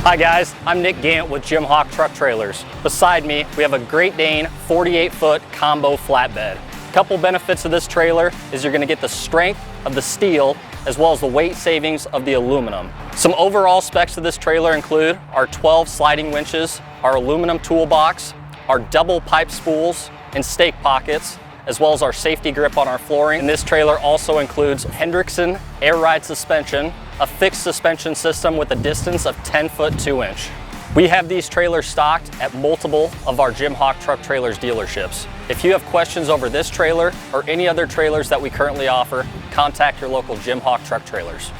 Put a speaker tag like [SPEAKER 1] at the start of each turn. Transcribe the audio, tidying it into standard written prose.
[SPEAKER 1] Hi guys, I'm Nick Gant with Jim Hawk Truck Trailers. Beside me, we have a Great Dane 48-foot combo flatbed. A couple benefits of this trailer is you're going to get the strength of the steel as well as the weight savings of the aluminum. Some overall specs of this trailer include our 12 sliding winches, our aluminum toolbox, our double pipe spools and stake pockets, as well as our safety grip on our flooring. And this trailer also includes Hendrickson air ride suspension, a fixed suspension system with a distance of 10 foot 2 inch. We have these trailers stocked at multiple of our Jim Hawk Truck Trailers dealerships. If you have questions over this trailer or any other trailers that we currently offer, contact your local Jim Hawk Truck Trailers.